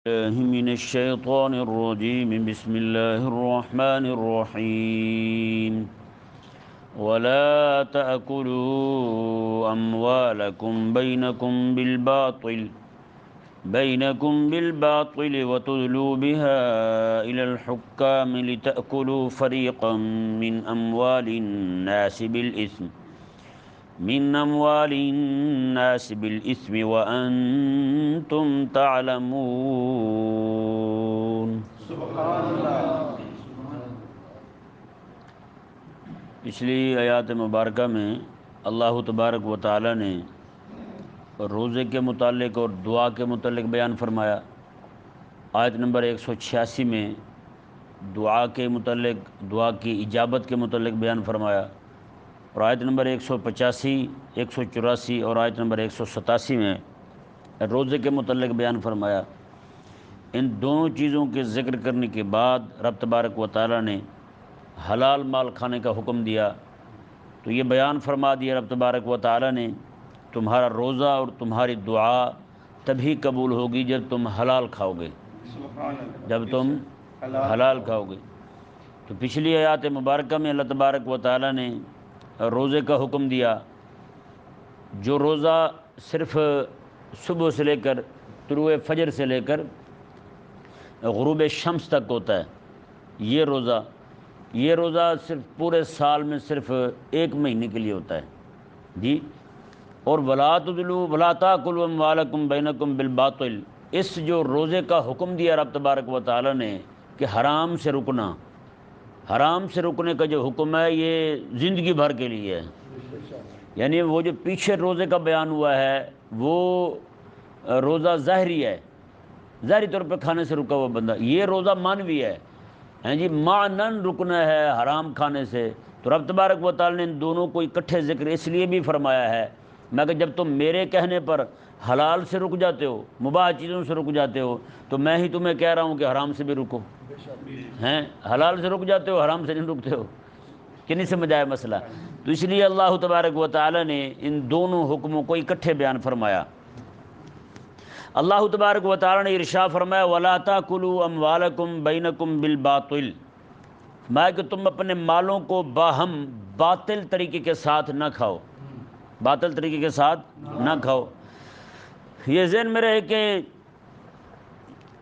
من الشيطان الرجيم بسم الله الرحمن الرحيم ولا تأكلوا أموالكم بينكم بالباطل وتدلوا بها إلى الحكام لتأكلوا فريقا من أموال الناس بالإثم وأنتم تعلمون۔ سبحان اللہ۔ پچھلی آیات مبارکہ میں اللہ تبارک و تعالی نے روزے کے متعلق اور دعا کے متعلق بیان فرمایا۔ آیت نمبر 186 میں دعا کے متعلق، دعا کی اجابت کے متعلق بیان فرمایا، اور آیت نمبر 185، 184 اور آیت نمبر 187 میں روزے کے متعلق بیان فرمایا۔ ان دونوں چیزوں کے ذکر کرنے کے بعد رب تبارک و تعالی نے حلال مال کھانے کا حکم دیا، تو یہ بیان فرما دیا رب تبارک و تعالی نے تمہارا روزہ اور تمہاری دعا تبھی قبول ہوگی جب تم حلال کھاؤ گے، حلال کھاؤ گے۔ تو پچھلی آیات مبارکہ میں اللہ تبارک و تعالی نے روزے کا حکم دیا۔ جو روزہ صرف صبح سے لے کر طلوع فجر سے لے کر غروب شمس تک ہوتا ہے، یہ روزہ صرف پورے سال میں صرف ایک مہینے کے لیے ہوتا ہے جی۔ اور ولا تاکلوا اموالکم بینکم بالباطل، اس جو روزے کا حکم دیا رب تبارک و تعالی نے کہ حرام سے رکنے کا جو حکم ہے یہ زندگی بھر کے لیے ہے، یعنی وہ جو پیچھے روزے کا بیان ہوا ہے وہ روزہ ظاہری ہے، ظاہری طور پہ کھانے سے رکا ہوا بندہ، یہ روزہ معنوی ہے جی، معنن رکنا ہے حرام کھانے سے۔ تو رب تبارک و تعالی نے ان دونوں کو اکٹھے ذکر اس لیے بھی فرمایا ہے میں کہ جب تم میرے کہنے پر حلال سے رک جاتے ہو، مباح چیزوں سے رک جاتے ہو، تو میں ہی تمہیں کہہ رہا ہوں کہ حرام سے بھی رکو، حلال سے رک جاتے ہو، حرام سے نہیں رکتے ہو، کہ نہیں سمجھ آیا مسئلہ؟ تو اس لیے اللہ تبارک و تعالی نے ان دونوں حکموں کو اکٹھے بیان فرمایا۔ اللہ تبارک و تعالی نے ارشاد فرمایا وَلَا تَأْكُلُوا أَمْوَالَكُمْ بَيْنَكُمْ بِالْبَاطِلِ، میں کہ تم اپنے مالوں کو باہم باطل طریقے کے ساتھ نہ کھاؤ، باطل طریقے کے ساتھ نہ کھاؤ۔ یہ ذہن میں رہے کہ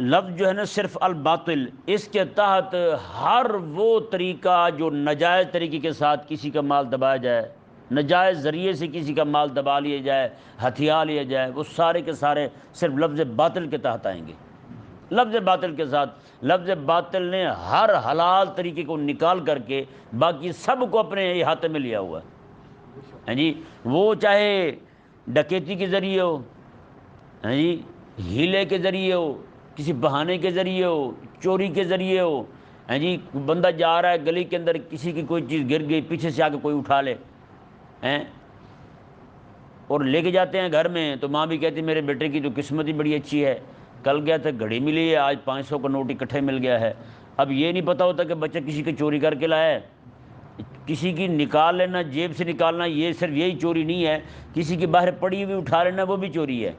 لفظ جو ہے نا صرف الباطل، اس کے تحت ہر وہ طریقہ جو ناجائز طریقے کے ساتھ کسی کا مال دبایا جائے، ناجائز ذریعے سے کسی کا مال دبا لیا جائے، ہتھیا لیا جائے، وہ سارے کے سارے صرف لفظ باطل کے تحت آئیں گے۔ لفظ باطل کے ساتھ، لفظ باطل نے ہر حلال طریقے کو نکال کر کے باقی سب کو اپنے احاطے میں لیا ہوا ہے جی۔ وہ چاہے ڈکیتی کے ذریعے ہو جی، ہیلے کے ذریعے ہو، کسی بہانے کے ذریعے ہو، چوری کے ذریعے ہو جی، بندہ جا رہا ہے گلی کے اندر، کسی کی کوئی چیز گر گئی، پیچھے سے آ کے کوئی اٹھا لے اور لے کے جاتے ہیں گھر میں، تو ماں بھی کہتی میرے بیٹے کی تو قسمت ہی بڑی اچھی ہے، کل گیا تھا گھڑی ملی ہے، آج 500 کا نوٹ اکٹھے مل گیا ہے۔ اب یہ نہیں پتہ ہوتا کہ بچہ کسی کی چوری کر کے لایا ہے، کسی کی نکال لینا، جیب سے نکالنا، یہ صرف یہی چوری نہیں ہے، کسی کی باہر پڑی ہوئی اٹھا لینا وہ بھی چوری ہے۔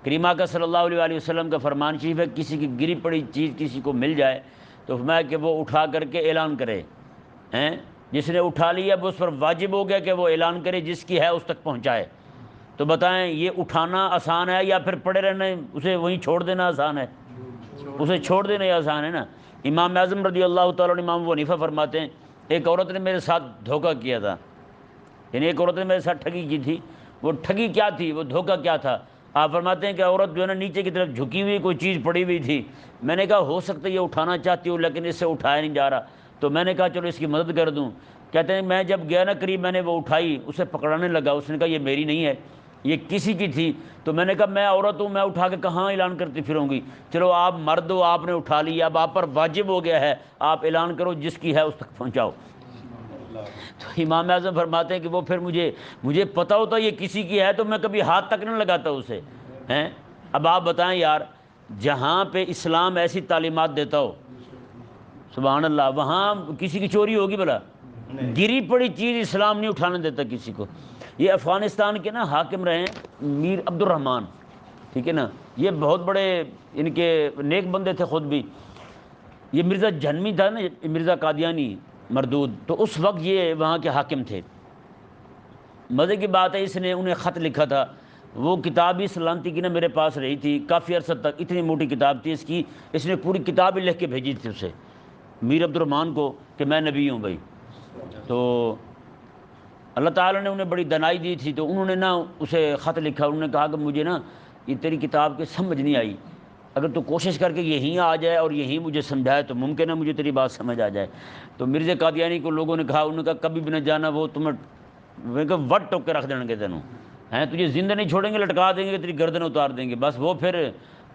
کریم آقا صلی اللہ علیہ وآلہ وسلم کا فرمان شریف ہے کسی کی گری پڑی چیز کسی کو مل جائے تو فرمایا کہ وہ اٹھا کر کے اعلان کرے، جس نے اٹھا لیا وہ اس پر واجب ہو گیا کہ وہ اعلان کرے، جس کی ہے اس تک پہنچائے۔ تو بتائیں یہ اٹھانا آسان ہے یا پھر پڑے رہنا، اسے وہیں چھوڑ دینا آسان ہے؟ اسے چھوڑ دینا ہی آسان ہے نا۔ امام اعظم رضی اللہ تعالیٰ عنہ امام ابو حنیفہ فرماتے ہیں ایک عورت نے میرے ساتھ دھوکہ کیا تھا، یعنی ایک عورت نے میرے ساتھ ٹھگی کی تھی۔ وہ ٹھگی کیا تھی، وہ دھوکہ کیا تھا؟ آپ فرماتے ہیں کہ عورت جو ہے نا نیچے کی طرف جھکی ہوئی کوئی چیز پڑی ہوئی تھی، میں نے کہا ہو سکتا ہے یہ اٹھانا چاہتی ہوں لیکن اس سے اٹھایا نہیں جا رہا، تو میں نے کہا چلو اس کی مدد کر دوں۔ کہتے ہیں میں جب گیا نا قریب، میں نے وہ اٹھائی، اسے پکڑانے لگا، اس نے کہا یہ میری نہیں ہے، یہ کسی کی تھی۔ تو میں نے کہا میں عورت ہوں، میں اٹھا کے کہاں اعلان کرتی پھروں گی، چلو آپ مرد ہو، آپ نے اٹھا لی، اب آپ پر واجب ہو گیا ہے، آپ اعلان کرو، جس کی ہے اس تک پہنچاؤ۔ تو امام اعظم فرماتے ہیں کہ وہ پھر مجھے پتہ ہوتا یہ کسی کی ہے تو میں کبھی ہاتھ تک نہ لگاتا اسے۔ اب آپ بتائیں یار، جہاں پہ اسلام ایسی تعلیمات دیتا ہو سبحان اللہ، وہاں کسی کی چوری ہوگی بھلا؟ گری پڑی چیز اسلام نہیں اٹھانے دیتا کسی کو۔ یہ افغانستان کے نا حاکم رہے ہیں میر عبد الرحمان، ٹھیک ہے نا. یہ بہت بڑے ان کے نیک بندے تھے خود بھی. یہ مرزا جھنمی تھا نا، مرزا قادیانی مردود، تو اس وقت یہ وہاں کے حاکم تھے. مزے کی بات ہے اس نے انہیں خط لکھا تھا. وہ کتاب ہی سلامتی کی نا میرے پاس رہی تھی کافی عرصہ تک، اتنی موٹی کتاب تھی اس کی. اس نے پوری کتاب ہی لکھ کے بھیجی تھی اسے، میر عبد الرحمن کو، کہ میں نبی ہوں بھائی. تو اللہ تعالیٰ نے انہیں بڑی دنائی دی تھی، تو انہوں نے نا اسے خط لکھا. انہوں نے کہا کہ مجھے نا یہ تیری کتاب کی سمجھ نہیں آئی، اگر تو کوشش کر کے یہیں آ جائے اور یہیں مجھے سمجھائے تو ممکن ہے مجھے تیری بات سمجھ آ جائے. تو مرزا قادیانی کو لوگوں نے کہا، انہوں نے کہا کبھی بھی نہ جانا، وہ تمہیں وٹ ٹوک کے رکھ دیں گے تینوں ہیں، تجھے زندہ نہیں چھوڑیں گے، لٹکا دیں گے، تیری گردن اتار دیں گے. بس وہ پھر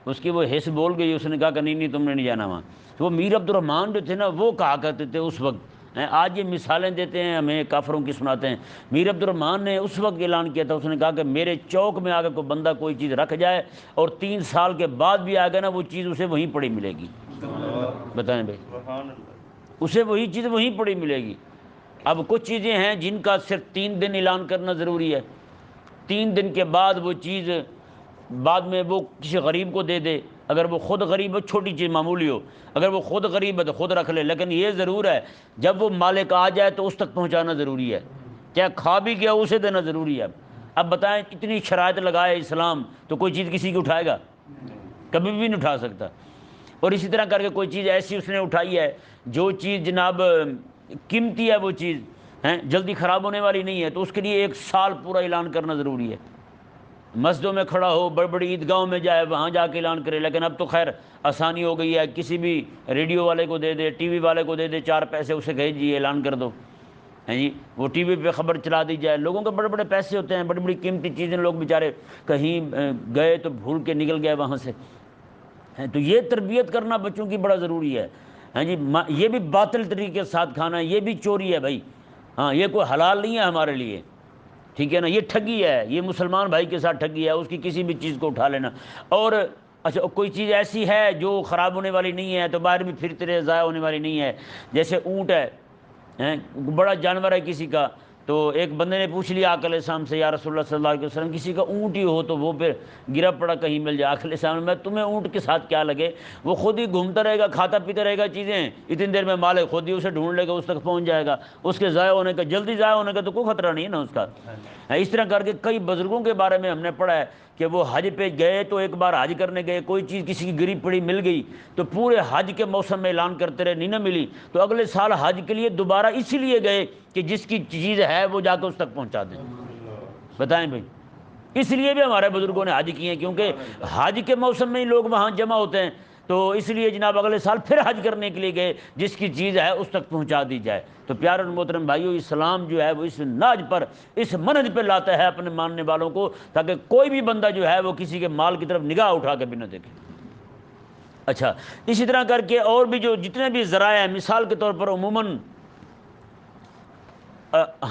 اس کی وہ حص بول گئی. اس نے کہا کہ نہیں تم نے نہیں جانا وہاں. تو وہ میر عبد الرحمن جو تھے نا وہ کہا کرتے تھے اس وقت. آج یہ مثالیں دیتے ہیں ہمیں، کافروں کی سناتے ہیں. میر عبد الرحمن نے اس وقت اعلان کیا تھا، اس نے کہا کہ میرے چوک میں آ کے کوئی بندہ کوئی چیز رکھ جائے اور 3 سال کے بعد بھی آ گیا نا، وہ چیز اسے وہیں پڑی ملے گی. بتائیں بھائی، اسے وہی چیز وہیں پڑی ملے گی. اب کچھ چیزیں ہیں جن کا صرف 3 دن اعلان کرنا ضروری ہے. 3 دن کے بعد وہ چیز بعد میں وہ کسی غریب کو دے دے. اگر وہ خود غریب ہو، چھوٹی چیز معمولی ہو، اگر وہ خود غریب ہے تو خود رکھ لے. لیکن یہ ضرور ہے جب وہ مالک آ جائے تو اس تک پہنچانا ضروری ہے. کیا کھا بھی گیا اسے دینا ضروری ہے. اب بتائیں اتنی شرائط لگائے اسلام تو کوئی چیز کسی کی اٹھائے گا؟ کبھی بھی نہیں اٹھا سکتا. اور اسی طرح کر کے کوئی چیز ایسی اس نے اٹھائی ہے جو چیز جناب قیمتی ہے، وہ چیز جلدی خراب ہونے والی نہیں ہے، تو اس کے لیے 1 سال پورا اعلان کرنا ضروری ہے. مسجدوں میں کھڑا ہو، بڑی بڑی عیدگاہوں میں جائے، وہاں جا کے اعلان کرے. لیکن اب تو خیر آسانی ہو گئی ہے، کسی بھی ریڈیو والے کو دے دے، ٹی وی والے کو دے دے 4 پیسے، اسے کہے جی اعلان کر دو، ہیں جی وہ ٹی وی پہ خبر چلا دی جائے. لوگوں کے بڑے بڑے پیسے ہوتے ہیں، بڑی بڑی قیمتی چیزیں، لوگ بیچارے کہیں گئے تو بھول کے نکل گئے وہاں سے. تو یہ تربیت کرنا بچوں کی بڑا ضروری ہے. ہاں جی، یہ بھی باطل طریقے کے ساتھ کھانا، یہ بھی چوری ہے بھائی. ہاں یہ کوئی حلال نہیں ہے ہمارے لیے، ٹھیک ہے نا. یہ ٹھگی ہے، یہ مسلمان بھائی کے ساتھ ٹھگی ہے، اس کی کسی بھی چیز کو اٹھا لینا. اور اچھا کوئی چیز ایسی ہے جو خراب ہونے والی نہیں ہے تو باہر بھی پھرتے رہے، ضائع ہونے والی نہیں ہے. جیسے اونٹ ہے، بڑا جانور ہے کسی کا، تو ایک بندے نے پوچھ لیا آقا علیہ السلام سے، یا رسول اللہ صلی اللہ علیہ وسلم کسی کا اونٹ ہی ہو تو وہ پھر گرا پڑا کہیں مل جائے. آقا علیہ السلام میں تمہیں اونٹ کے ساتھ کیا لگے، وہ خود ہی گھومتا رہے گا، کھاتا پیتا رہے گا چیزیں، اتنی دیر میں مالک خود ہی اسے ڈھونڈ لے گا، اس تک پہنچ جائے گا. اس کے ضائع ہونے کا، جلدی ضائع ہونے کا تو کوئی خطرہ نہیں ہے نا اس کا. اس طرح کر کے کئی بزرگوں کے بارے میں ہم نے پڑھا ہے کہ وہ حج پہ گئے تو ایک بار حج کرنے گئے، کوئی چیز کسی کی گری پڑی مل گئی تو پورے حج کے موسم میں اعلان کرتے رہے، نہیں نہ ملی تو اگلے سال حج کے لیے دوبارہ اسی لیے گئے کہ جس کی چیز ہے وہ جا کے اس تک پہنچا دیں. بتائیں بھائی، اس لیے بھی ہمارے بزرگوں نے حج کیے ہیں، کیونکہ حج کے موسم میں ہی لوگ وہاں جمع ہوتے ہیں. تو اس لیے جناب اگلے سال پھر حج کرنے کے لیے گئے، جس کی چیز ہے اس تک پہنچا دی جائے. تو پیارے اور محترم بھائیو، اسلام جو ہے وہ اس ناج پر، اس منہج پہ لاتا ہے اپنے ماننے والوں کو، تاکہ کوئی بھی بندہ جو ہے وہ کسی کے مال کی طرف نگاہ اٹھا کے بھی نہ دیکھے. اچھا اسی طرح کر کے اور بھی جو جتنے بھی ذرائع ہیں، مثال کے طور پر عموماً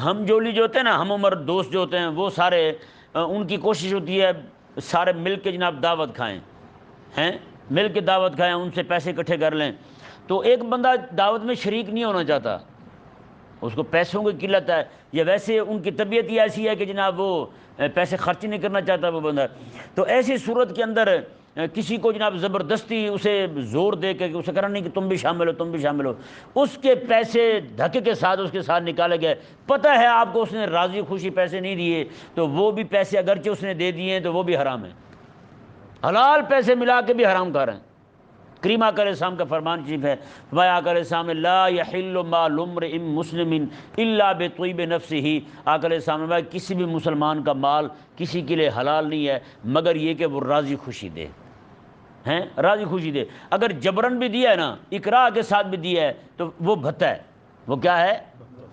ہم جولی جو ہوتے ہیں نا، ہم عمر دوست جو ہوتے ہیں، وہ سارے ان کی کوشش ہوتی ہے سارے مل کے جناب دعوت کھائیں، مل کے دعوت کھائیں، ان سے پیسے اکٹھے کر لیں. تو ایک بندہ دعوت میں شریک نہیں ہونا چاہتا، اس کو پیسوں کی قلت ہے، یا ویسے ان کی طبیعت ہی ایسی ہے کہ جناب وہ پیسے خرچ نہیں کرنا چاہتا وہ بندہ. تو ایسی صورت کے اندر کسی کو جناب زبردستی اسے زور دے کے اسے کرنا نہیں کہ تم بھی شامل ہو، تم بھی شامل ہو، اس کے پیسے دھکے کے ساتھ اس کے ساتھ نکالے گئے. پتہ ہے آپ کو اس نے راضی خوشی پیسے نہیں دیے، تو وہ بھی پیسے اگرچہ اس نے دے دیے ہیں تو وہ بھی حرام ہیں، حلال پیسے ملا کے بھی حرام کھا رہے ہیں. کریم آقا علیہ السلام کا فرمان شریف ہے، فرمایا آقا علیہ السلام لا یحل مال امرئ مسلم الا بطیب نفسہ. آقا علیہ السلام نے کسی بھی مسلمان کا مال کسی کے لیے حلال نہیں ہے مگر یہ کہ وہ راضی خوشی دے، راضی خوشی دے. اگر جبرن بھی دیا ہے نا، اکراہ کے ساتھ بھی دیا ہے تو وہ بھتا ہے. وہ کیا ہے؟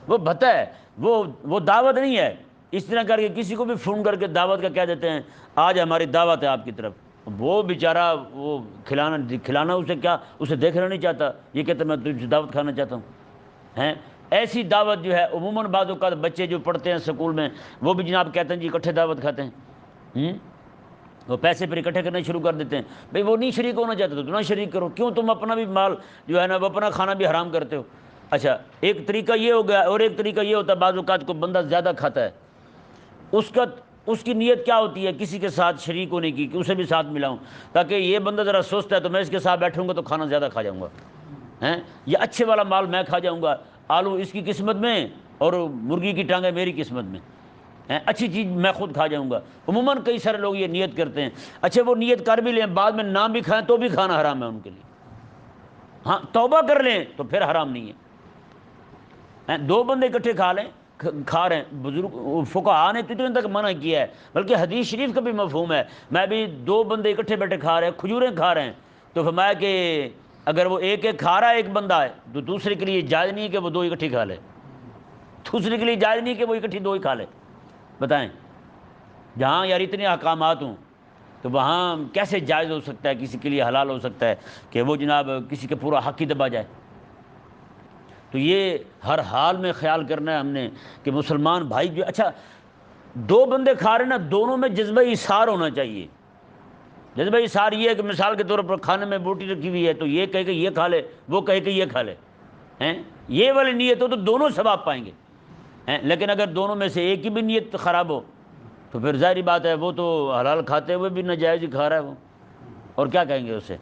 وہ بھتا ہے، وہ دعوت نہیں ہے. اس طرح کر کے کسی کو بھی فون کر کے دعوت کا کہہ دیتے ہیں آج ہماری دعوت ہے آپ کی طرف، وہ بیچارہ وہ کھلانا اسے کیا، اسے دیکھنا نہیں چاہتا، یہ کہتا میں تجھ سے دعوت کھانا چاہتا ہوں. ایسی دعوت جو ہے عموماً بعض اوقات بچے جو پڑھتے ہیں سکول میں وہ بھی جناب کہتے ہیں جی اکٹھے دعوت کھاتے ہیں، وہ پیسے پھر اکٹھے کرنا شروع کر دیتے ہیں. بھئی وہ نہیں شریک ہونا چاہتے تو نہ شریک کرو، کیوں تم اپنا بھی مال جو ہے نا وہ اپنا کھانا بھی حرام کرتے ہو. اچھا ایک طریقہ یہ ہو گیا، اور ایک طریقہ یہ ہوتا ہے بعض اوقات کو بندہ زیادہ کھاتا ہے، اس کا اس کی نیت کیا ہوتی ہے؟ کسی کے ساتھ شریک ہونے کی، کہ اسے بھی ساتھ ملاؤں، تاکہ یہ بندہ ذرا سست ہے تو میں اس کے ساتھ بیٹھوں گا تو کھانا زیادہ کھا جاؤں گا، ہیں، یہ اچھے والا مال میں کھا جاؤں گا، آلو اس کی قسمت میں اور مرغی کی ٹانگیں میری قسمت میں، ہیں، اچھی چیز میں خود کھا جاؤں گا۔ عموماً کئی سارے لوگ یہ نیت کرتے ہیں، اچھا وہ نیت کر بھی لیں، بعد میں نہ بھی کھائیں تو بھی کھانا حرام ہے ان کے لیے۔ ہاں توبہ کر لیں تو پھر حرام نہیں ہے۔ دو بندے اکٹھے کھا لیں، کھا رہے ہیں، بزرگ فقہاء نے اتنے تک منع کیا ہے، بلکہ حدیث شریف کا بھی مفہوم ہے، میں بھی دو بندے اکٹھے بیٹھے کھا رہے ہیں، کھجوریں کھا رہے ہیں، تو فرمایا کہ اگر وہ ایک ایک کھا رہا ہے ایک بندہ ہے تو دوسرے کے لیے جائز نہیں ہے کہ وہ دو اکٹھی کھا لے، دوسرے کے لیے جائز نہیں کہ وہ اکٹھی دو ہی کھا لے۔ بتائیں، جہاں یار اتنے احکامات ہوں تو وہاں کیسے جائز ہو سکتا ہے، کسی کے لیے حلال ہو سکتا ہے کہ وہ جناب کسی کے پورا حق ہی دبا جائے؟ تو یہ ہر حال میں خیال کرنا ہے ہم نے کہ مسلمان بھائی جو، اچھا دو بندے کھا رہے ہیں نا، دونوں میں جذبہ ایثار ہونا چاہیے۔ جذبہ ایثار یہ ہے کہ مثال کے طور پر کھانے میں بوٹی رکھی ہوئی ہے تو یہ کہے کہ یہ کھا لے، وہ کہے کہ یہ کھا لے، ہیں، یہ والی نیت ہو تو دونوں ثواب پائیں گے، ہیں، لیکن اگر دونوں میں سے ایک کی بھی نیت خراب ہو تو پھر ظاہری بات ہے وہ تو حلال کھاتے ہوئے بھی ناجائز ہی کھا رہا ہے وہ، اور کیا کہیں گے اسے۔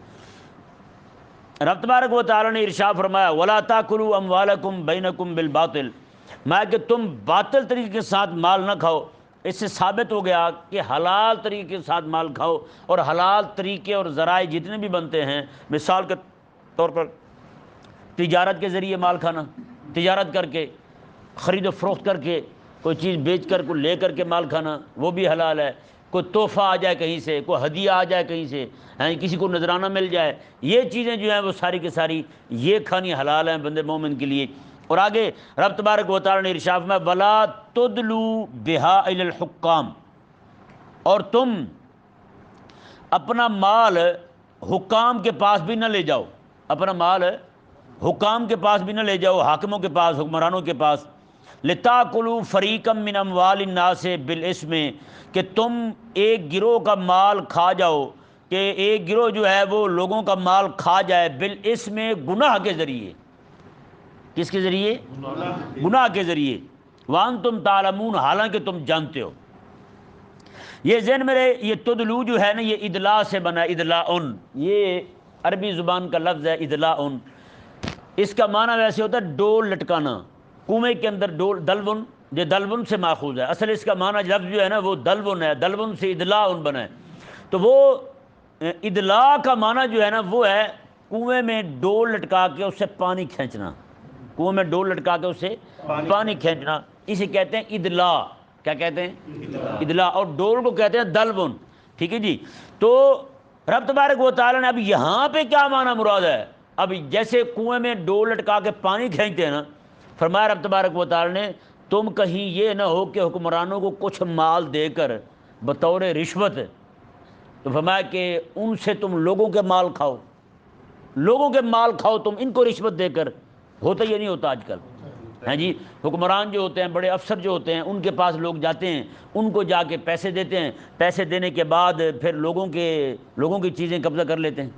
رب تبارک و تعالیٰ نے ارشاد فرمایا وَلَا تَأْكُلُوا أَمْوَالَكُمْ بَيْنَكُمْ بِالْبَاطِلِ، میں کہ تم باطل طریقے کے ساتھ مال نہ کھاؤ۔ اس سے ثابت ہو گیا کہ حلال طریقے کے ساتھ مال کھاؤ، اور حلال طریقے اور ذرائع جتنے بھی بنتے ہیں، مثال کے طور پر تجارت کے ذریعے مال کھانا، تجارت کر کے، خرید و فروخت کر کے، کوئی چیز بیچ کر کوئی لے کر کے مال کھانا، وہ بھی حلال ہے۔ کوئی تحفہ آ جائے کہیں سے، کوئی ہدیہ آ جائے کہیں سے، کسی کو نذرانہ مل جائے، یہ چیزیں جو ہیں وہ ساری کی ساری یہ کھانی حلال ہیں بندے مومن کے لیے۔ اور آگے رب تبارک و تعالیٰ نے ارشاد میں وَلَا تُدْلُوا بِهَا إِلَى الْحُكَّامِ، اور تم اپنا مال حکام کے پاس بھی نہ لے جاؤ، اپنا مال حکام کے پاس بھی نہ لے جاؤ، حاکموں کے پاس، حکمرانوں کے پاس۔ لِتَأْكُلُوا فَرِيقًا مِّنْ أَمْوَالِ النَّاسِ بِالْإِثْمِ، کہ تم ایک گروہ کا مال کھا جاؤ، کہ ایک گروہ جو ہے وہ لوگوں کا مال کھا جائے، بالاسم، گناہ کے ذریعے۔ کس کے ذریعے؟ گناہ کے ذریعے۔ وَأَنْتُمْ تَعْلَمُونَ، حالانکہ تم جانتے ہو۔ یہ ذہن میں رہے، یہ تدلو جو ہے نا یہ ادلاء سے بنا ہے، ادلاءن، یہ عربی زبان کا لفظ ہے ادلاءن۔ اس کا معنی ویسے ہوتا ہے ڈول لٹکانا، کنویں کے اندر ڈول، دلون، یہ دلون سے ماخوذ ہے، اصل اس کا معنی لفظ جو ہے نا وہ دلون ہے، دلون سے ادلاءن بنا ہے۔ تو وہ ادلاء کا معنی جو ہے نا وہ ہے کنویں میں ڈول لٹکا کے اس سے پانی کھینچنا، کنویں میں ڈول لٹکا کے اس سے پانی کھینچنا، اسے کہتے ہیں ادلاء۔ کیا کہتے ہیں؟ ادلاء۔ اور ڈول کو کہتے ہیں دلون، ٹھیک ہے جی۔ تو رب تبارک و تعالیٰ نے اب یہاں پہ کیا معنی مراد ہے؟ اب جیسے کنویں میں ڈول لٹکا کے پانی کھینچتے ہیں نا، فرمایا رب تبارک و تعالیٰ نے تم کہیں یہ نہ ہو کہ حکمرانوں کو کچھ مال دے کر بطور رشوت، تو فرمایا کہ ان سے تم لوگوں کے مال کھاؤ، لوگوں کے مال کھاؤ تم ان کو رشوت دے کر۔ ہوتا یہ نہیں ہوتا آج کل، ہیں جی، حکمران جو ہوتے ہیں، بڑے افسر جو ہوتے ہیں، ان کے پاس لوگ جاتے ہیں، ان کو جا کے پیسے دیتے ہیں، پیسے دینے کے بعد پھر لوگوں کی چیزیں قبضہ کر لیتے ہیں،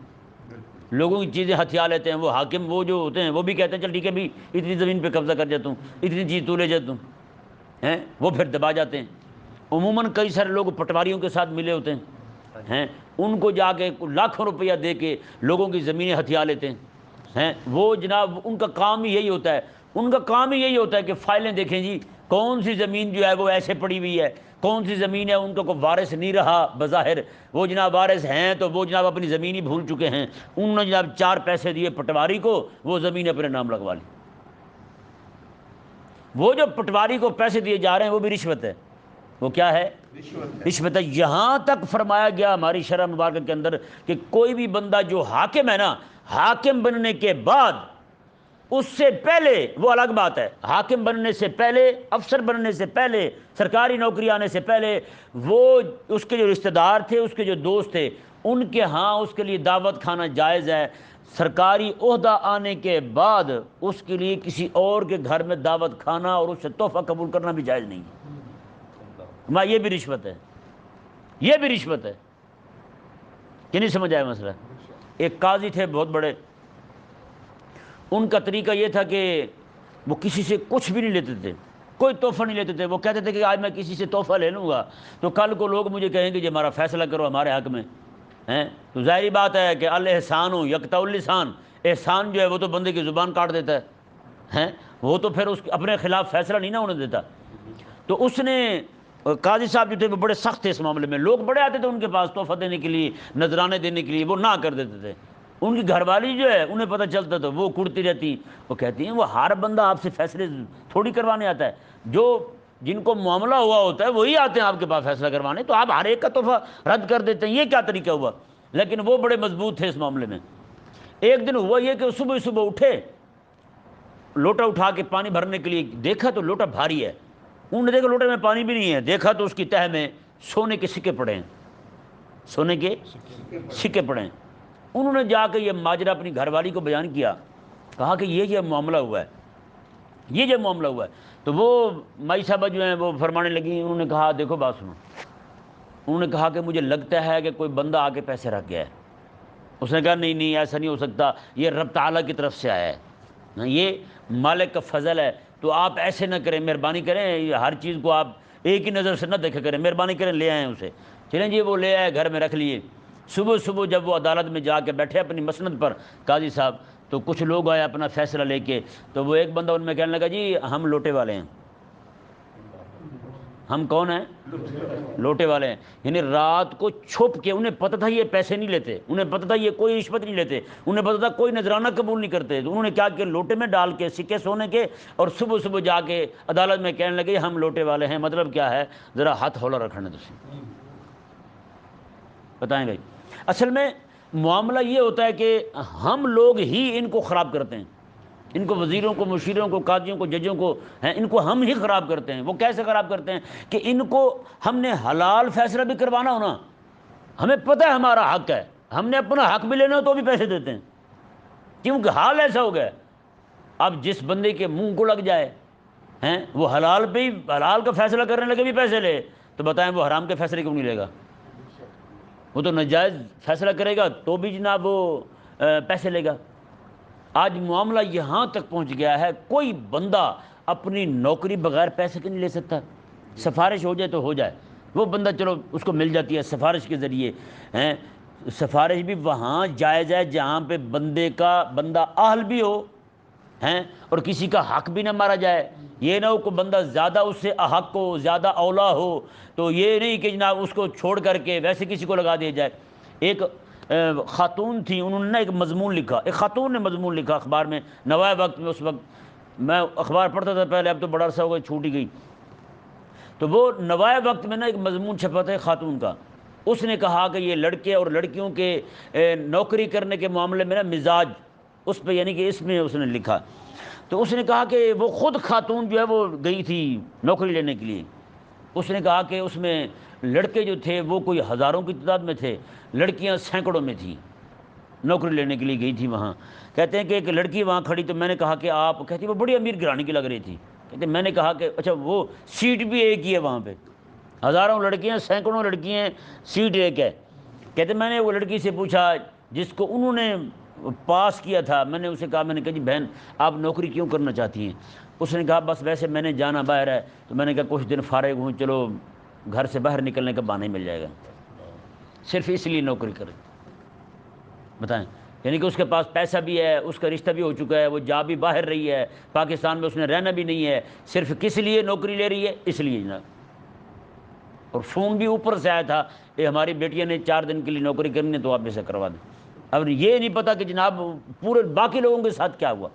لوگوں کی چیزیں ہتھیا لیتے ہیں۔ وہ حاکم وہ جو ہوتے ہیں وہ بھی کہتے ہیں چل ٹھیک ہے بھی اتنی زمین پہ قبضہ کر جاتا ہوں، اتنی چیز تو لے جاتا ہوں، ہیں، وہ پھر دبا جاتے ہیں۔ عموماً کئی سارے لوگ پٹواریوں کے ساتھ ملے ہوتے ہیں، ان کو جا کے لاکھوں روپیہ دے کے لوگوں کی زمینیں ہتھیا لیتے ہیں۔ وہ جناب ان کا کام ہی یہی ہوتا ہے، ان کا کام ہی یہی ہوتا ہے کہ فائلیں دیکھیں جی، کون سی زمین جو ہے وہ ایسے پڑی ہوئی ہے، کون سی زمین ہے ان کو کوئی وارث نہیں رہا بظاہر، وہ جناب وارث ہیں تو وہ جناب اپنی زمین ہی بھول چکے ہیں، انہوں نے جناب 4 پیسے دیے پٹواری کو، وہ زمین اپنے نام لگوا لی۔ وہ جو پٹواری کو پیسے دیے جا رہے ہیں وہ بھی رشوت ہے، وہ کیا ہے؟ رشوت ہے۔ یہاں تک فرمایا گیا ہماری شرع مبارکہ کے اندر کہ کوئی بھی بندہ جو حاکم ہے نا، حاکم بننے کے بعد، اس سے پہلے وہ الگ بات ہے، حاکم بننے سے پہلے، افسر بننے سے پہلے، سرکاری نوکری آنے سے پہلے، وہ اس کے جو رشتہ دار تھے، اس کے جو دوست تھے، ان کے ہاں اس کے لیے دعوت کھانا جائز ہے۔ سرکاری عہدہ آنے کے بعد اس کے لیے کسی اور کے گھر میں دعوت کھانا اور اس سے تحفہ قبول کرنا بھی جائز نہیں ہے۔ یہ بھی رشوت ہے، یہ بھی رشوت ہے۔ کہ نہیں سمجھ آیا مسئلہ؟ ایک قاضی تھے بہت بڑے، ان کا طریقہ یہ تھا کہ وہ کسی سے کچھ بھی نہیں لیتے تھے، کوئی تحفہ نہیں لیتے تھے۔ وہ کہتے تھے کہ آج میں کسی سے تحفہ لے لوں گا تو کل کو لوگ مجھے کہیں گے جی ہمارا فیصلہ کرو ہمارے حق میں ہیں۔ تو ظاہری بات ہے کہ الاحسان یقطع اللسان، احسان جو ہے وہ تو بندے کی زبان کاٹ دیتا ہے، وہ تو پھر اس اپنے خلاف فیصلہ نہیں نہ ہونے دیتا۔ تو اس نے قاضی صاحب جو تھے وہ بڑے سخت تھے اس معاملے میں، لوگ بڑے آتے تھے ان کے پاس تحفہ دینے کے لیے، نذرانے دینے کے لیے، وہ نہ کر دیتے تھے۔ ان کی گھر والی جو ہے انہیں پتہ چلتا تھا، وہ کڑتی رہتی، وہ کہتی ہیں وہ ہر بندہ آپ سے فیصلے تھوڑی کروانے آتا ہے، جو جن کو معاملہ ہوا ہوتا ہے وہی آتے ہیں آپ کے پاس فیصلہ کروانے، تو آپ ہر ایک کا تحفہ رد کر دیتے ہیں، یہ کیا طریقہ ہوا؟ لیکن وہ بڑے مضبوط تھے اس معاملے میں۔ ایک دن ہوا یہ کہ صبح صبح اٹھے، لوٹا اٹھا کے پانی بھرنے کے لیے دیکھا تو لوٹا بھاری ہے، انہوں نے دیکھا لوٹے میں پانی بھی نہیں ہے، دیکھا تو اس کی تہہ میں سونے کے سکے پڑے ہیں، سونے کے سکے پڑے ہیں۔ انہوں نے جا کے یہ ماجرا اپنی گھر والی کو بیان کیا، کہا کہ یہ معاملہ ہوا ہے، یہ معاملہ ہوا ہے۔ تو وہ مائی صاحبہ جو ہیں وہ فرمانے لگی، انہوں نے کہا دیکھو بات سنو، انہوں نے کہا کہ مجھے لگتا ہے کہ کوئی بندہ آ کے پیسے رکھ گیا ہے۔ اس نے کہا نہیں ایسا نہیں ہو سکتا، یہ رب تعالیٰ کی طرف سے آیا ہے، یہ مالک کا فضل ہے، تو آپ ایسے نہ کریں، مہربانی کریں، ہر چیز کو آپ ایک ہی نظر سے نہ دیکھا کریں، مہربانی کریں لے آئیں اسے۔ چلیں جی وہ لے آئے، گھر میں رکھ لیے۔ صبح صبح جب وہ عدالت میں جا کے بیٹھے اپنی مسند پر قاضی صاحب، تو کچھ لوگ آئے اپنا فیصلہ لے کے، تو وہ ایک بندہ ان میں کہنے لگا جی ہم لوٹے والے ہیں۔ ہم کون ہیں؟ لوٹے والے ہیں، یعنی رات کو چھپ کے، انہیں پتہ تھا یہ پیسے نہیں لیتے، انہیں پتہ تھا یہ کوئی رشوت نہیں لیتے، انہیں پتہ تھا کوئی نذرانہ قبول نہیں کرتے، تو انہوں نے کیا کہ لوٹے میں ڈال کے سکے سونے کے، اور صبح صبح جا کے عدالت میں کہنے لگے ہم لوٹے والے ہیں۔ مطلب کیا ہے؟ ذرا ہاتھ ہولا رکھنا تسی، بتائیں بھائی۔ اصل میں معاملہ یہ ہوتا ہے کہ ہم لوگ ہی ان کو خراب کرتے ہیں، ان کو وزیروں کو، مشیروں کو، قاضیوں کو، ججوں کو ہیں، ان کو ہم ہی خراب کرتے ہیں۔ وہ کیسے خراب کرتے ہیں کہ ان کو ہم نے حلال فیصلہ بھی کروانا ہونا، ہمیں پتہ ہے ہمارا حق ہے، ہم نے اپنا حق بھی لینا ہو تو بھی پیسے دیتے ہیں، کیونکہ حال ایسا ہو گیا ہے۔ اب جس بندے کے منہ کو لگ جائے ہیں وہ حلال پہ ہی، حلال کا فیصلہ کرنے لگے بھی پیسے لے، تو بتائیں وہ حرام کے فیصلے کیوں نہیں لے گا؟ وہ تو ناجائز فیصلہ کرے گا تو بھی جناب وہ پیسے لے گا۔ آج معاملہ یہاں تک پہنچ گیا ہے، کوئی بندہ اپنی نوکری بغیر پیسے کے نہیں لے سکتا، سفارش ہو جائے تو ہو جائے، وہ بندہ چلو اس کو مل جاتی ہے سفارش کے ذریعے ہیں۔ سفارش بھی وہاں جائز ہے جہاں پہ بندہ اہل بھی ہو ہیں، اور کسی کا حق بھی نہ مارا جائے۔ یہ نہ ہو کہ بندہ زیادہ اس سے احق ہو، زیادہ اولا ہو، تو یہ نہیں کہ جناب اس کو چھوڑ کر کے ویسے کسی کو لگا دیا جائے۔ ایک خاتون تھی، انہوں نے ایک مضمون لکھا، ایک خاتون نے مضمون لکھا اخبار میں نوائے وقت میں، اس وقت میں اخبار پڑھتا تھا پہلے، اب تو بڑا عرصہ ہو گیا چھوٹ ہی گئی، تو وہ نوائے وقت میں نا ایک مضمون چھپا تھا خاتون کا۔ اس نے کہا کہ یہ لڑکے اور لڑکیوں کے نوکری کرنے کے معاملے میں نا مزاج اس پہ، یعنی کہ اس میں اس نے لکھا، تو اس نے کہا کہ وہ خود خاتون جو ہے وہ گئی تھی نوکری لینے کے لیے، اس نے کہا کہ اس میں لڑکے جو تھے وہ کوئی ہزاروں کی تعداد میں تھے، لڑکیاں سینکڑوں میں تھیں، نوکری لینے کے لیے گئی تھی وہاں۔ کہتے ہیں کہ ایک لڑکی وہاں کھڑی، تو میں نے کہا کہ آپ، کہتی وہ بڑی امیر گھرانے کی لگ رہی تھی، کہتے میں نے کہا کہ اچھا وہ سیٹ بھی ایک ہی ہے وہاں پہ، ہزاروں لڑکیاں، سینکڑوں لڑکیاں، سیٹ ایک ہے۔ کہتے میں نے وہ لڑکی سے پوچھا جس کو انہوں نے پاس کیا تھا، میں نے اسے کہا، میں نے کہا جی بہن آپ نوکری کیوں کرنا چاہتی ہیں؟ اس نے کہا بس ویسے میں نے جانا باہر ہے، تو میں نے کہا کچھ دن فارغ ہوں، چلو گھر سے باہر نکلنے کا بہانہ مل جائے گا، صرف اس لیے نوکری کرے۔ بتائیں، یعنی کہ اس کے پاس پیسہ بھی ہے، اس کا رشتہ بھی ہو چکا ہے، وہ جا بھی باہر رہی ہے، پاکستان میں اس نے رہنا بھی نہیں ہے، صرف کس لیے نوکری لے رہی ہے؟ اس لیے جناب۔ اور فون بھی اوپر سے آیا تھا کہ ہماری بیٹیاں نے 4 دن کے لیے نوکری کرنی ہے تو آپ اسے کروا دیں۔ اب یہ نہیں پتا کہ جناب پورے باقی لوگوں کے ساتھ کیا ہوا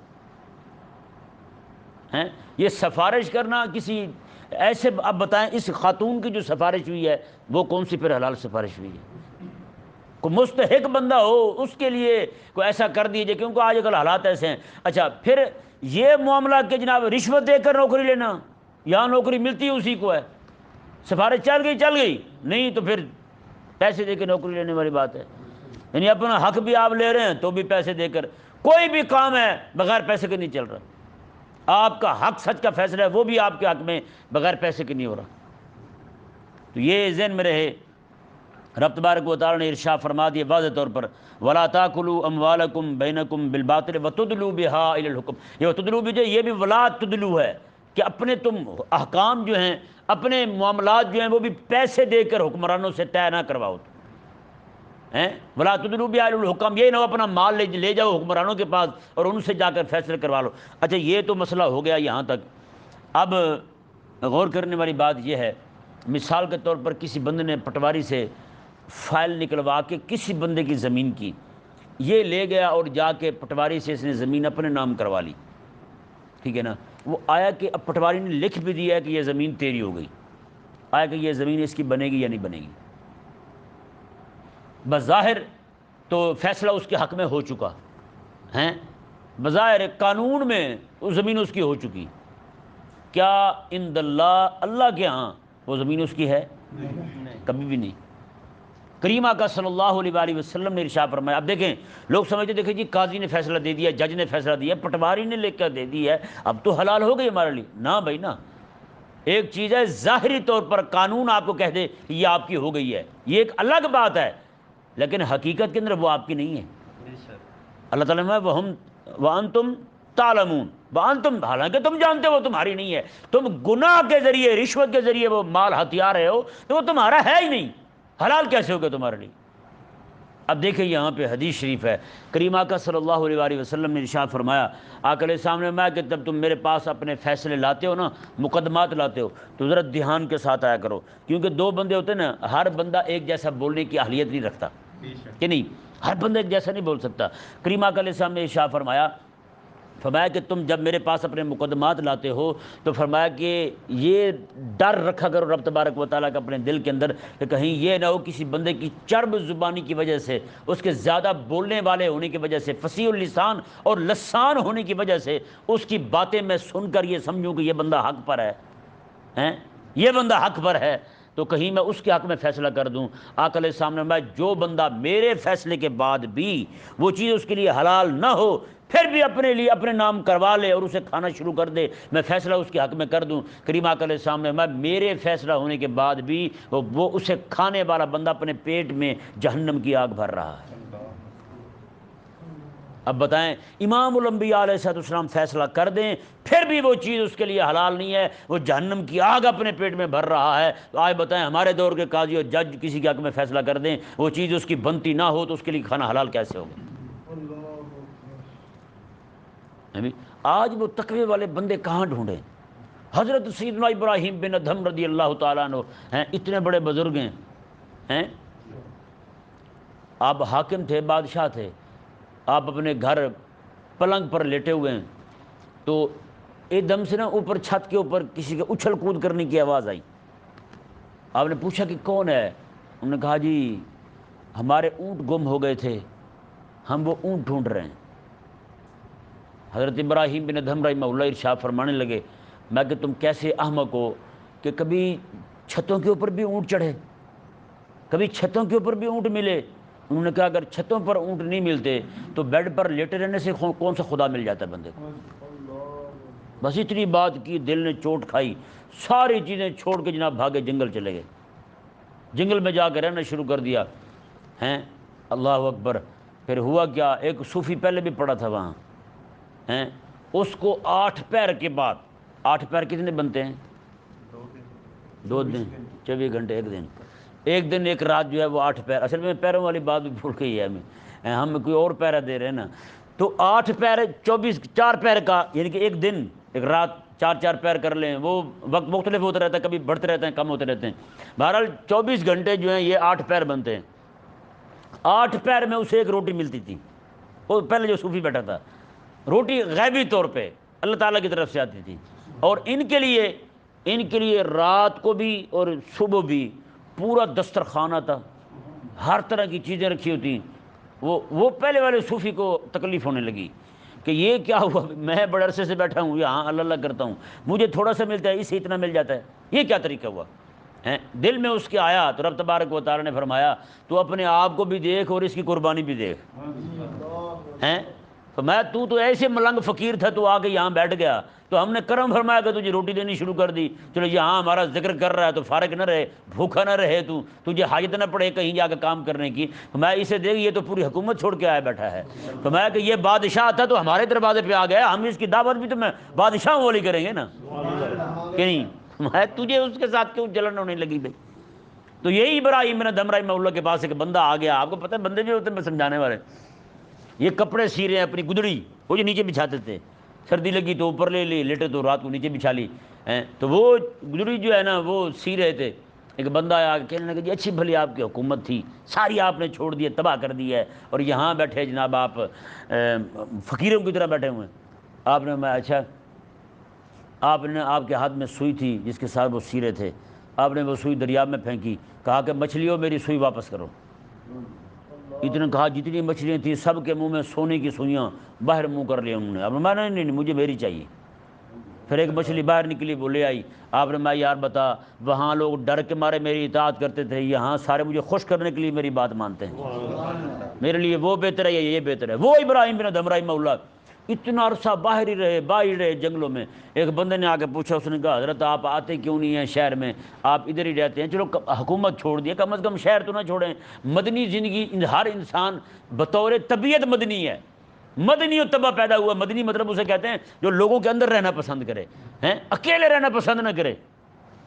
ہیں۔ یہ سفارش کرنا کسی ایسے، اب بتائیں اس خاتون کی جو سفارش ہوئی ہے وہ کون سی پھر حلال سفارش ہوئی ہے؟ کوئی مستحق بندہ ہو اس کے لیے کوئی ایسا کر دیجیے، کیونکہ آج کل حالات ایسے ہیں۔ اچھا پھر یہ معاملہ کہ جناب رشوت دے کر نوکری لینا، یہاں نوکری ملتی اسی کو ہے، سفارش چل گئی نہیں تو پھر پیسے دے کے نوکری لینے والی بات ہے، یعنی اپنا حق بھی آپ لے رہے ہیں تو بھی پیسے دے کر، کوئی بھی کام ہے بغیر پیسے کے نہیں چل رہا، آپ کا حق سچ کا فیصلہ ہے وہ بھی آپ کے حق میں بغیر پیسے کے نہیں ہو رہا۔ تو یہ ذہن میں رہے، رب تبارک و تعالیٰ نے ارشاد فرما دیا واضح طور پر، وَلَا تَأْكُلُوا أَمْوَالَكُمْ بَيْنَكُمْ بِالْبَاطِلِ وَتُدْلُوا بِهَا إِلَى الْحُكْمِ، یہ تدلو بھی جو یہ بھی ولا تدلو ہے، کہ اپنے تم احکام جو ہیں، اپنے معاملات جو ہیں وہ بھی پیسے دے کر حکمرانوں سے طے نہ کرواؤ ولا تدلوا بعلی الحکام، یہ نہ ہو اپنا مال لے جاؤ حکمرانوں کے پاس اور ان سے جا کر فیصلے کروا لو۔ اچھا یہ تو مسئلہ ہو گیا یہاں تک۔ اب غور کرنے والی بات یہ ہے، مثال کے طور پر کسی بندے نے پٹواری سے فائل نکلوا کے کسی بندے کی زمین کی، یہ لے گیا اور جا کے پٹواری سے اس نے زمین اپنے نام کروا لی، ٹھیک ہے نا۔ وہ آیا کہ اب پٹواری نے لکھ بھی دیا ہے کہ یہ زمین تیری ہو گئی، آیا کہ یہ زمین اس کی بنے گی یا نہیں بنے گی؟ بظاہر تو فیصلہ اس کے حق میں ہو چکا ہے، بظاہر قانون میں وہ زمین اس کی ہو چکی، کیا عند اللہ، اللہ کے ہاں وہ زمین اس کی ہے؟ کبھی بھی نہیں۔ کریم آقا صلی اللہ علیہ وآلہ وسلم نے ارشاد فرمایا، اب دیکھیں لوگ سمجھتے دیکھیں جی قاضی نے فیصلہ دے دیا، جج نے فیصلہ دیا، پٹواری نے لکھ کر دے دیا ہے، اب تو حلال ہو گئی ہمارے لیے۔ نہ بھائی نہ، ایک چیز ہے ظاہری طور پر قانون آپ کو کہہ دے یہ آپ کی ہو گئی ہے، یہ ایک الگ بات ہے، لیکن حقیقت کے اندر وہ آپ کی نہیں ہے۔ اللہ تعالیٰ نے وَأَنْتُمْ تَعْلَمُونَ، وَأَنْتُمْ، حالانکہ تم جانتے ہو تمہاری نہیں ہے، تم گناہ کے ذریعے، رشوت کے ذریعے وہ مال ہتھیا رہے ہو تو وہ تمہارا ہے ہی نہیں، حلال کیسے ہوگا تمہارے لیے؟ اب دیکھیں یہاں پہ حدیث شریف ہے، کریم آقا صلی اللہ علیہ وآلہ وسلم نے ارشاد فرمایا، آقا علیہ السلام نے فرمایا کہ جب تم میرے پاس اپنے فیصلے لاتے ہو نا، مقدمات لاتے ہو، تو ذرا دھیان کے ساتھ آیا کرو، کیونکہ دو بندے ہوتے ہیں نا، ہر بندہ ایک جیسا بولنے کی اہلیت نہیں رکھتا، کہ نہیں، ہر بندہ ایک جیسا نہیں بول سکتا۔ کریم آقا علیہ السلام نے ارشاد فرمایا کہ تم جب میرے پاس اپنے مقدمات لاتے ہو تو فرمایا کہ یہ ڈر رکھا کرو رب تبارک و تعالیٰ کا اپنے دل کے اندر کہ کہیں یہ نہ ہو کسی بندے کی چرب زبانی کی وجہ سے، اس کے زیادہ بولنے والے ہونے کی وجہ سے، فصیح اللسان اور لسان ہونے کی وجہ سے اس کی باتیں میں سن کر یہ سمجھوں کہ یہ بندہ حق پر ہے، یہ بندہ حق پر ہے، تو کہیں میں اس کے حق میں فیصلہ کر دوں۔ آقا علیہ السلام نے فرمایا جو بندہ میرے فیصلے کے بعد بھی وہ چیز اس کے لیے حلال نہ ہو، پھر بھی اپنے لیے اپنے نام کروا لے اور اسے کھانا شروع کر دے، میں فیصلہ اس کے حق میں کر دوں، کریم آقا علیہ السلام نے فرمایا میرے فیصلہ ہونے کے بعد بھی وہ اسے کھانے والا بندہ اپنے پیٹ میں جہنم کی آگ بھر رہا ہے۔ اب بتائیں، امام الانبیاء علیہ السلام فیصلہ کر دیں پھر بھی وہ چیز اس کے لیے حلال نہیں ہے، وہ جہنم کی آگ اپنے پیٹ میں بھر رہا ہے، تو آج بتائیں ہمارے دور کے قاضی اور جج کسی کے حق میں فیصلہ کر دیں، وہ چیز اس کی بنتی نہ ہو تو اس کے لیے کھانا حلال کیسے ہوگا؟ آج وہ تقوی والے بندے کہاں ڈھونڈیں؟ حضرت سیدنا ابراہیم بن ادھم رضی اللہ تعالیٰ عنہ ہیں، اتنے بڑے بزرگ ہیں، آپ حاکم تھے، بادشاہ تھے، آپ اپنے گھر پلنگ پر لیٹے ہوئے ہیں تو ایک دم سے نا اوپر چھت کے اوپر کسی کے اچھل کود کرنے کی آواز آئی۔ آپ نے پوچھا کہ کون ہے؟ انہوں نے کہا جی ہمارے اونٹ گم ہو گئے تھے، ہم وہ اونٹ ڈھونڈ رہے ہیں۔ حضرت ابراہیم بن ادھم رحمہ اللہ ارشاد فرمانے لگے، میں کہ تم کیسے احمق ہو کہ کبھی چھتوں کے اوپر بھی اونٹ چڑھے، کبھی چھتوں کے اوپر بھی اونٹ ملے؟ انہوں نے کہا اگر چھتوں پر اونٹ نہیں ملتے تو بیڈ پر لیٹے رہنے سے کون سا خدا مل جاتا ہے بندے کو؟ بس اتنی بات کی، دل نے چوٹ کھائی، ساری چیزیں چھوڑ کے جناب بھاگے، جنگل چلے گئے، جنگل میں جا کے رہنا شروع کر دیا ہیں۔ اللہ اکبر۔ پھر ہوا کیا، ایک صوفی پہلے بھی پڑا تھا وہاں ہیں، اس کو 8 پیر کے بعد، 8 پیر کتنے بنتے ہیں؟ 2 دن، 24 گھنٹے، ایک دن ایک رات جو ہے وہ 8 پیر، اصل میں پیروں والی بات بھی بھول گئی ہے ہم کوئی اور پیرا دے رہے ہیں نا، تو 8 پیر 4 پیر کا، یعنی کہ ایک دن ایک رات 4 پیر کر لیں، وہ وقت مختلف ہوتا رہتا ہے، کبھی بڑھتے رہتے ہیں کم ہوتے رہتے ہیں، بہرحال 24 گھنٹے جو ہیں یہ 8 پیر بنتے ہیں۔ 8 پیر میں اسے ایک روٹی ملتی تھی، وہ پہلے جو صوفی بیٹھا تھا، روٹی غیبی طور پہ اللہ تعالیٰ کی طرف سے آتی تھی، اور ان کے لیے رات کو بھی اور صبح بھی پورا دسترخوان آتا، ہر طرح کی چیزیں رکھی ہوتی۔ وہ پہلے والے صوفی کو تکلیف ہونے لگی کہ یہ کیا ہوا، میں بڑے عرصے سے بیٹھا ہوں یہاں اللہ اللہ کرتا ہوں، مجھے تھوڑا سا ملتا ہے، اسے اتنا مل جاتا ہے، یہ کیا طریقہ ہوا؟ دل میں اس کے آیا تو رب تبارک و تعالیٰ نے فرمایا تو اپنے آپ کو بھی دیکھ اور اس کی قربانی بھی دیکھ، فرمایا تو ایسے ملنگ فقیر تھا، تو آ کے یہاں بیٹھ گیا تو ہم نے کرم فرمایا کہ تجھے روٹی دینی شروع کر دی، چلو یہاں ہمارا ذکر کر رہا ہے تو فارغ نہ رہے، بھوکا نہ رہے، تجھے حاجت نہ پڑے کہیں جا کے کام کرنے کی۔ فرمایا اسے دیکھ یہ تو پوری حکومت چھوڑ کے آیا بیٹھا ہے۔ فرمایا کہ یہ بادشاہ تھا تو ہمارے دروازے پہ آ گیا، ہم اس کی دعوت بھی تو میں بادشاہ والی کریں گے نا کہ نہیں؟ فرمایا تجھے اس کے ساتھ کیوں جلن ہونے لگی بھائی؟ تو یہی ابراہیم بن ادھم رحمہ اللہ کے پاس ایک بندہ آ گیا، آپ کو پتہ ہے بندے جو ہوتے ہیں میں سمجھانے والے، یہ کپڑے سی رہے ہیں اپنی گدڑی، وہ جو نیچے بچھاتے تھے، سردی لگی تو اوپر لے لی، لیٹے تو رات کو نیچے بچھا لی، تو وہ گدڑی جو ہے نا وہ سی رہے تھے۔ ایک بندہ آیا کہنے لگا جی اچھی بھلی آپ کی حکومت تھی، ساری آپ نے چھوڑ دی ہے، تباہ کر دی ہے، اور یہاں بیٹھے جناب آپ فقیروں کی طرح بیٹھے ہوئے ہیں۔ آپ نے میں اچھا آپ کے ہاتھ میں سوئی تھی جس کے ساتھ وہ سی رہے تھے، آپ نے وہ سوئی دریا میں پھینکی، کہا کہ مچھلیوں میری سوئی واپس کرو۔ اتنے کہا جتنی مچھلیاں تھیں سب کے منہ میں سونے کی سوئیاں باہر منہ کر لیا انہوں نے۔ اب میں نہیں مجھے میری چاہیے۔ پھر ایک مچھلی باہر نکلی وہ لے آئی، آپ نے میں یار بتا وہاں لوگ ڈر کے مارے میری اطاعت کرتے تھے، یہاں سارے مجھے خوش کرنے کے لیے میری بات مانتے ہیں، میرے لیے وہ بہتر ہے یا یہ بہتر ہے۔ وہ ابراہیم بن ادھم رحمہ اللہ اتنا عرصہ باہر ہی رہے جنگلوں میں۔ ایک بندے نے آ کے پوچھا، اس نے کہا حضرت آپ آتے کیوں نہیں ہیں شہر میں، آپ ادھر ہی رہتے ہیں، چلو حکومت چھوڑ دیا کم از کم شہر تو نہ چھوڑیں۔ مدنی زندگی ہر انسان بطور طبیعت مدنی ہے، مدنی و طبع پیدا ہوا۔ مدنی مطلب اسے کہتے ہیں جو لوگوں کے اندر رہنا پسند کرے، اکیلے رہنا پسند نہ کرے۔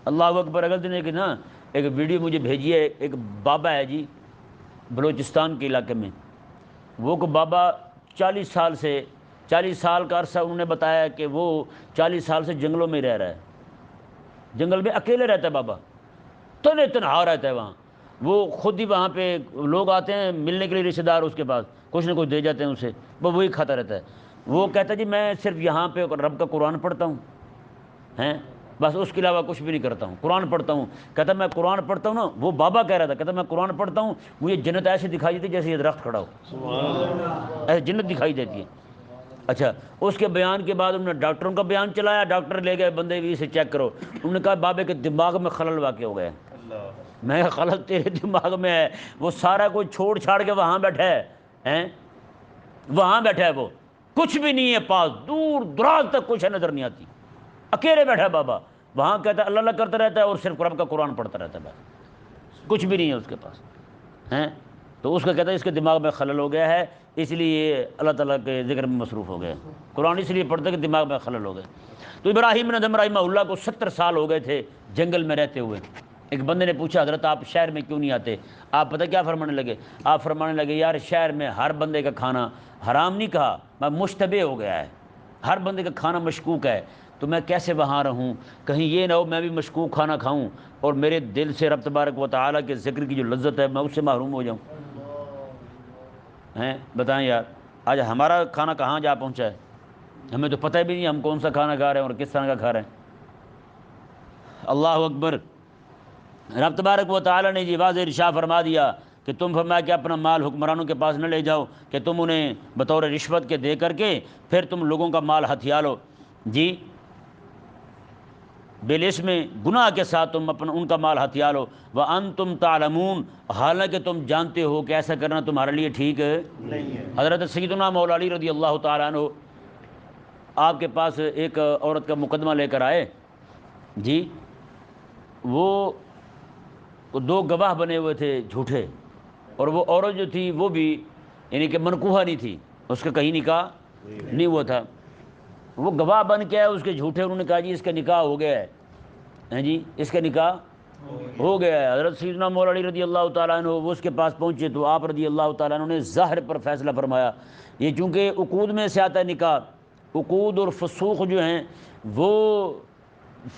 اللہ اکبر۔ اگل دن ایک ویڈیو مجھے بھیجی ہے، ایک بابا ہے جی بلوچستان کے علاقے میں، وہ کو بابا 40 سال کا عرصہ انہوں نے بتایا کہ وہ 40 سال سے جنگلوں میں رہ رہا ہے، جنگل میں اکیلے رہتا ہے بابا، تنہا رہتا ہے وہاں۔ وہ خود ہی وہاں پہ لوگ آتے ہیں ملنے کے لیے، رشتہ دار اس کے پاس کچھ نہ کچھ دے جاتے ہیں اسے، وہ وہی کھاتا رہتا ہے۔ وہ کہتا ہے جی میں صرف یہاں پہ رب کا قرآن پڑھتا ہوں، بس اس کے علاوہ کچھ بھی نہیں کرتا ہوں، قرآن پڑھتا ہوں۔ کہتا میں قرآن پڑھتا ہوں نا، وہ بابا کہہ رہا تھا، کہتا میں قرآن پڑھتا ہوں مجھے جنت ایسے دکھائی دیتی جیسے یہ درخت کھڑا ہو، ایسے جنت دکھائی دیتی ہے۔ اچھا اس کے بیان کے بعد انہوں نے ڈاکٹروں کا بیان چلایا، ڈاکٹر لے گئے بندے بھی اسے چیک کرو، انہوں نے کہا بابے کے دماغ میں خلل واقع ہو گیا ہے۔ میں خلل تیرے دماغ میں ہے، وہ سارا کوئی چھوڑ چھاڑ کے وہاں بیٹھا ہے، وہاں بیٹھا ہے، وہ کچھ بھی نہیں ہے پاس، دور دراز تک کچھ نظر نہیں آتی، اکیلے بیٹھا ہے بابا وہاں، کہتا ہے اللہ اللہ کرتا رہتا ہے اور صرف رب کا قرآن پڑھتا رہتا ہے، بس کچھ بھی نہیں ہے اس کے پاس۔ تو اس کا کہتا ہے اس کے دماغ میں خلل ہو گیا ہے، اس لیے اللہ تعالیٰ کے ذکر میں مصروف ہو گئے، قرآن اس لیے پڑھتے کہ دماغ میں خلل ہو گئے۔ تو ابراہیم بن ادھم رحمہ اللہ کو 70 سال ہو گئے تھے جنگل میں رہتے ہوئے۔ ایک بندے نے پوچھا حضرت آپ شہر میں کیوں نہیں آتے؟ آپ پتہ کیا فرمانے لگے؟ آپ فرمانے لگے یار شہر میں ہر بندے کا کھانا حرام نہیں کہا، میں مشتبہ ہو گیا ہے، ہر بندے کا کھانا مشکوک ہے، تو میں کیسے وہاں رہوں؟ کہیں یہ نہ ہو میں بھی مشکوک کھانا کھاؤں اور میرے دل سے رب تبارک و تعالیٰ کے ذکر کی جو لذت ہے میں اس سے محروم ہو جاؤں۔ بتائیں یار آج ہمارا کھانا کہاں جا پہنچا ہے، ہمیں تو پتہ بھی نہیں ہم کون سا کھانا کھا رہے ہیں اور کس طرح کا کھا رہے ہیں۔ اللہ اکبر۔ رب تبارک و تعالیٰ نے یہ واضح ارشاد فرما دیا کہ تم فرمایا کہ اپنا مال حکمرانوں کے پاس نہ لے جاؤ کہ تم انہیں بطور رشوت کے دے کر کے پھر تم لوگوں کا مال ہتھیا لو، جی بالاسم میں گناہ کے ساتھ تم ان کا مال ہتھیا لو، وَأَنْتُمْ تَعْلَمُونَ حالانکہ تم جانتے ہو کہ ایسا کرنا تمہارے لیے ٹھیک نہیں ہے۔ حضرت سیدنا مولا علی رضی اللہ تعالیٰ عنہ آپ کے پاس ایک عورت کا مقدمہ لے کر آئے، جی وہ 2 گواہ بنے ہوئے تھے جھوٹے، اور وہ عورت جو تھی وہ بھی یعنی کہ منکوحہ نہیں تھی، اس کا کہیں نکاح نہیں ہوا تھا، وہ گواہ بن کے آئے اس کے جھوٹے، انہوں نے کہا جی اس کا نکاح ہو گیا ہے، جی اس کا نکاح ہو گیا ہے۔ حضرت سیدنا مولا علی رضی اللہ تعالیٰ عنہ وہ اس کے پاس پہنچے تو آپ رضی اللہ تعالیٰ عنہ نے ظاہر پر فیصلہ فرمایا، یہ چونکہ عقود میں سے آتا ہے نکاح، عقود اور فسوق جو ہیں وہ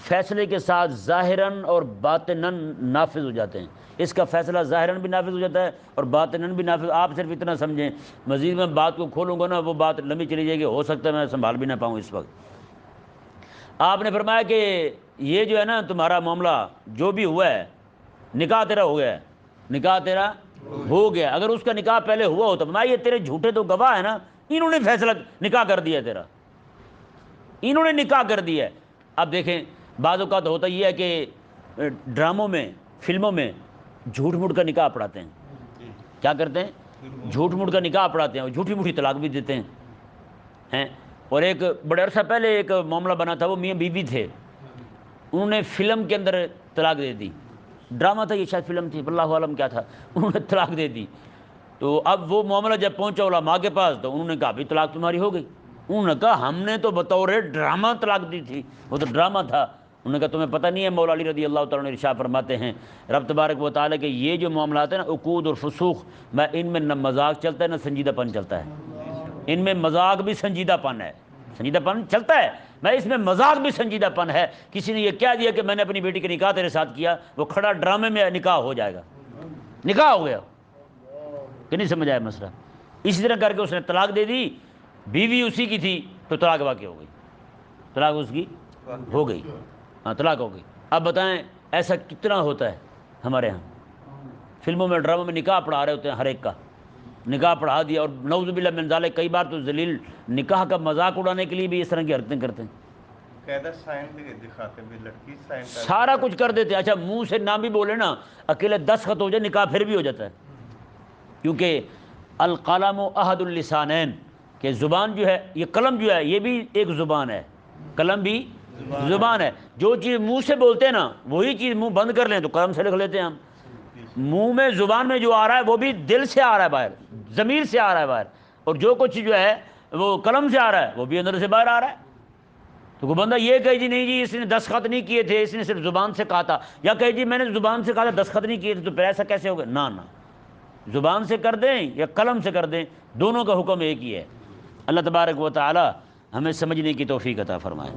فیصلے کے ساتھ ظاہراً اور باطناً نافذ ہو جاتے ہیں، اس کا فیصلہ ظاہراً بھی نافذ ہو جاتا ہے اور باطناً بھی نافذ۔ آپ صرف اتنا سمجھیں، مزید میں بات کو کھولوں گا نا وہ بات لمبی چلی جائے گی، ہو سکتا ہے میں سنبھال بھی نہ پاؤں اس وقت۔ آپ نے فرمایا کہ یہ جو ہے نا تمہارا معاملہ جو بھی ہوا ہے نکاح تیرا ہو گیا ہے، نکاح تیرا ہو گیا۔ اگر اس کا نکاح پہلے ہوا ہوتا میں یہ تیرے جھوٹے 2 گواہ ہیں نا، انہوں نے فیصلہ نکاح کر دیا تیرا، انہوں نے نکاح کر دیا ہے۔ اب دیکھیں بعض اوقات ہوتا یہ ہے کہ ڈراموں میں فلموں میں جھوٹ موٹ کا نکاح پڑھاتے ہیں، کیا کرتے ہیں؟ جھوٹ موٹ کا نکاح پڑھاتے ہیں اور جھوٹی موٹی طلاق بھی دیتے ہیں، ہیں۔ اور ایک بڑے عرصہ پہلے ایک معاملہ بنا تھا، وہ میاں بیوی تھے، انہوں نے فلم کے اندر طلاق دے دی، ڈرامہ تھا یہ، شاید فلم تھی، اللہ عالم کیا تھا، انہوں نے طلاق دے دی۔ تو اب وہ معاملہ جب پہنچا علماء کے پاس تو انہوں نے کہا بھی طلاق تمہاری ہو گئی۔ انہوں نے کہا ہم نے تو بطور ڈرامہ طلاق دی تھی، وہ تو ڈرامہ تھا۔ انہوں نے کہا تمہیں پتہ نہیں ہے، مولا علی رضی اللہ تعالیٰ نے ارشاد فرماتے ہیں رب تبارک و تعالیٰ کہ یہ جو معاملات ہیں نا عقود اور فسوق، میں ان میں نہ مذاق چلتا ہے نہ سنجیدہ پن چلتا ہے، ان میں مذاق بھی سنجیدہ پن ہے، سنجیدہ پن چلتا ہے، میں اس میں مذاق بھی سنجیدہ پن ہے۔ کسی نے یہ کہہ دیا کہ میں نے اپنی بیٹی کا نکاح تیرے ساتھ کیا، وہ کھڑا ڈرامے میں نکاح ہو جائے گا، نکاح ہو گیا، کہ نہیں سمجھ آیا مسئلہ؟ اسی طرح کر کے اس نے طلاق دے دی، بیوی اسی کی تھی تو طلاق واقع ہو گئی، طلاق اس کی ہو گئی، ہاں طلاق ہو گئی۔ اب بتائیں ایسا کتنا ہوتا ہے ہمارے ہاں، فلموں میں ڈراموں میں نکاح پڑھا رہے ہوتے ہیں، ہر ایک کا نکاح پڑھا دیا، اور نعوذ باللہ من ذالک کئی بار تو ذلیل نکاح کا مذاق اڑانے کے لیے بھی اس طرح کی حرکتیں کرتے ہیں، سارا کچھ کر دیتے ہیں۔ اچھا منہ سے نہ بھی بولے نا، اکیلے 10 خط ہو جائے نکاح پھر بھی ہو جاتا ہے، کیونکہ القلم احد اللسانین، کہ زبان جو ہے، یہ قلم جو ہے یہ بھی ایک زبان ہے، قلم بھی زبان ہے، جو چیز منہ سے بولتے ہیں نا وہی چیز منہ بند کر لیں تو قلم سے لکھ لیتے ہیں ہم، منہ میں زبان میں جو آ رہا ہے وہ بھی دل سے آ رہا ہے باہر، ضمیر سے آ رہا ہے باہر، اور جو کچھ جو ہے وہ قلم سے آ رہا ہے وہ بھی اندر سے باہر آ رہا ہے۔ تو کوئی بندہ یہ کہے جی نہیں جی اس نے 10 خط نہیں کیے تھے، اس نے صرف زبان سے کہا تھا، یا کہے جی میں نے زبان سے کہا تھا 10 خط نہیں کیے تھے، تو پھر ایسا کیسے ہوگا؟ نہ زبان سے کر دیں یا قلم سے کر دیں، دونوں کا حکم ایک ہی ہے۔ اللہ تبارک و تعالی ہمیں سمجھنے کی توفیق عطا فرمائے۔